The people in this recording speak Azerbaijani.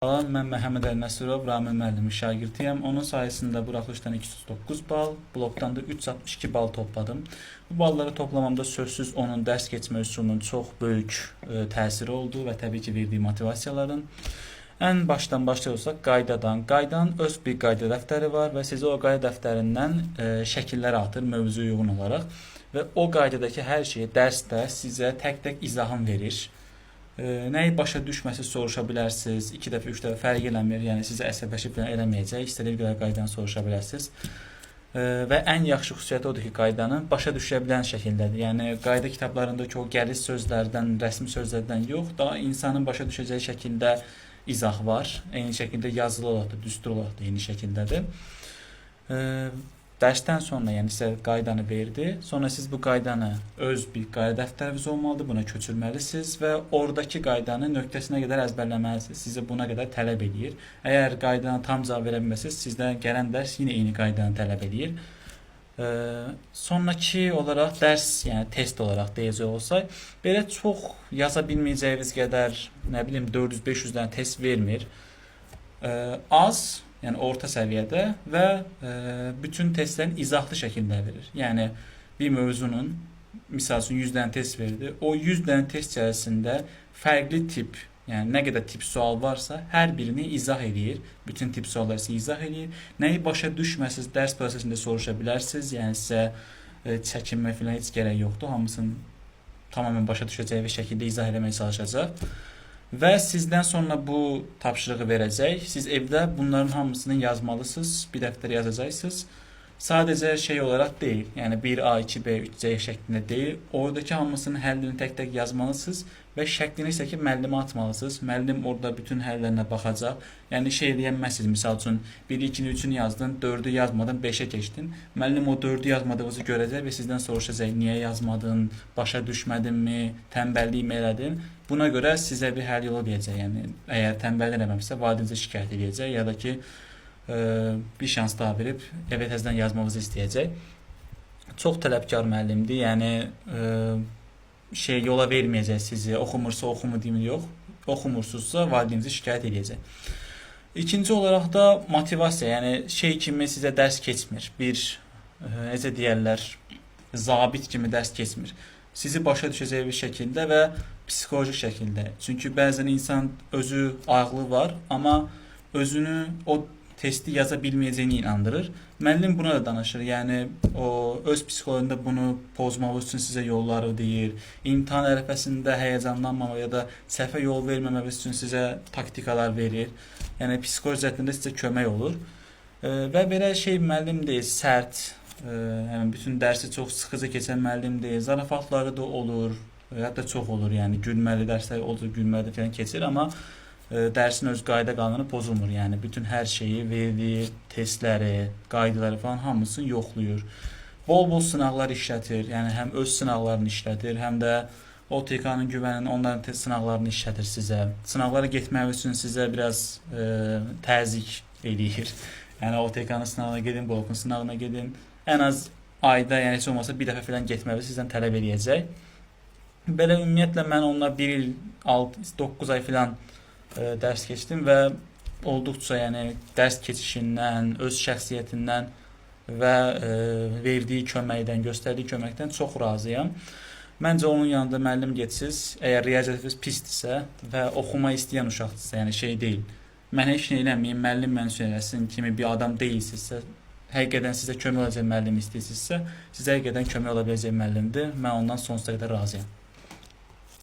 Salam, mən Məhəmməd Əli Nəsirov, Ramil müəllimin şagirdiyəm. Onun sayəsində buraxılışdan 209 bal, blokdan da 362 bal topladım. Bu balları toplamamda sözsüz onun dərs keçmə üsulunun çox böyük təsiri oldu və təbii ki, verdiyi motivasiyaların. Ən başdan başlayırsaq qaydadan. Qaydanın öz bir qayda dəftəri var və sizə o qayda dəftərindən şəkillər atır mövzuya uyğun olaraq və o qaydadakı hər şeyi dərsdə sizə tək-tək izahını verir. Nəyi başa düşməsi soruşa bilərsiniz. 2 dəfə, 3 dəfə fərq eləmir. Yəni sizə əsəbləşib falan eləməyəcək. İstədiyiniz qədər qaydanı soruşa bilərsiniz. Və ən yaxşı xüsusiyyəti odur ki, qaydanı başa düşə bilən şəkildədir. Yəni qayda kitablarındakı o gəliz sözlərdən, rəsmi sözlərdən yox, daha insanın başa düşəcəyi şəkildə izah var. Eyni şəkildə yazılı olaraq da, düstur olaraq da eyni şəkildədir. Dərsdən sonra, yəni sizə qaydanı verdi. Sonra siz bu qaydanı öz bir qayda dəftəriniz olmalıdır, buna köçürməlisiniz və oradakı qaydanı nöqtəsinə qədər əzbərləməlisiniz. Sizi buna qədər tələb edir. Əgər qaydanı tam cavab verə bilməsiniz, sizdən gələn dərs yenə eyni qaydanı tələb edir. Sonraki olaraq dərs, yəni test olaraq deyəcək olsaq, belə çox yaza bilməyəcəyiniz qədər, nə bilim 400-500 dənə test vermir. Az, yəni orta səviyyədə və bütün testlərin izahlı şəkildə verir. Yəni bir mövzunun, misal üçün 100 dənə test verdi. O 100 dənə test içərisində fərqli tip, yəni nə qədər tip sual varsa, hər birini izah edir. Bütün tip sualları sizə izah edir. Nəyi başa düşməsiniz, dərs prosesində soruşa bilərsiniz. Yəni sizə çəkinmə filan heç gərək yoxdur. Hamısını tamamilə başa düşəcək və şəkildə izah etməyə çalışacaq. Və sizdən sonra bu tapşırığı verəcək. Siz evdə bunların hamısını yazmalısınız. Bir dəftərə yazacaqsınız. Sadəcə şey olaraq deyil. Yəni 1A, 2B, 3C şəklində deyil. Oradakı hamısının həllini tək-tək yazmalısınız və şəklini isə ki, müəllimə atmalısınız. Müəllim orada bütün həllərinə baxacaq. Yəni şey deyəməzsiniz, misal üçün 1-i, 2-ni, 3-ünü yazdın, 4-ü yazmadın, 5-ə keçdin. Müəllim o 4-ü yazmadığınızı görəcək və sizdən soruşacaq, niyə yazmadın, başa düşmədinmi, tənbəllik mi elədin? Buna görə sizə bir həll yolu deyəcək. Yəni əgər tənbəllik eləməmişsə, valideyninizə şikayət edəcək ya da ki, bir şans daha verib evə təzədən yazmamızı istəyəcək. Çox tələbkar müəllimdir. Yəni yola verməyəcək sizi. Oxumursa oxumu deyim yox. Oxumursunuzsa valideyninizi şikayət edəcək. İkinci olaraq da motivasiya, yəni şey kimi sizə dərs keçmir. Bir necə deyirlər, zabit kimi dərs keçmir. Sizi başa düşəcək bir şəkildə və psixoloji şəkildə. Çünki bəzən insan özü ağlı var, amma özünü o testi yaza bilməyəcəyini inandırır. Müəllim buna da danışır. Yəni o öz psixologunda bunu pozmaq üçün sizə yolları deyir. İmtahan ərəfəsində həyəcanlanmamaq ya da səhvə yol verməmək üçün sizə taktikalar verir. Yəni psixoloji cəhətdən sizə kömək olur. Və belə şey müəllim deyil, sərt, yəni bütün dərsi çox sıxıcı keçən müəllim deyil. Zarafatları da olur, hətta çox olur. Yəni gülməli dərslər olur, gülməli falan keçir, amma dərsin öz qayda qanunu pozulmur. Yəni bütün hər şeyi verdiyi testləri, qaydaları falan hamısını yoxlayır. Bol-bol sınaqlar işlətir. Yəni həm öz sınaqlarını işlətir, həm də OTK-nın güvəninin onların test sınaqlarını işlətir sizə. Sınaqlara getmək üçün sizə biraz təzyiq eləyir. Yəni OTK-nın sınağına gedin, blokun sınağına gedin. Ən az ayda, yəni heç olmasa bir dəfə falan getməli sizdən tələb eləyəcək. Belə ümumiyyətlə mən onunla 1 il, 9 ay falan dərs keçdim və olduqca yəni dərs keçişindən, öz şəxsiyyətindən və verdiyi köməkdən, göstərdiyi köməkdən çox razıyam. Məncə onun yanında müəllim getsiz, əgər riyaziyyatınız pisdirsə və oxuma istəyən uşaqdırsa, yəni şey deyil. Mən heç nə eləməyim, müəllim mən üçün eləsin kimi bir adam deyilsinizsə, həqiqətən sizə kömək olacaq müəllim istəyirsinizsə, sizə həqiqətən kömək ola biləcək müəllimdir. Mən ondan sonsuza qədər razıyam.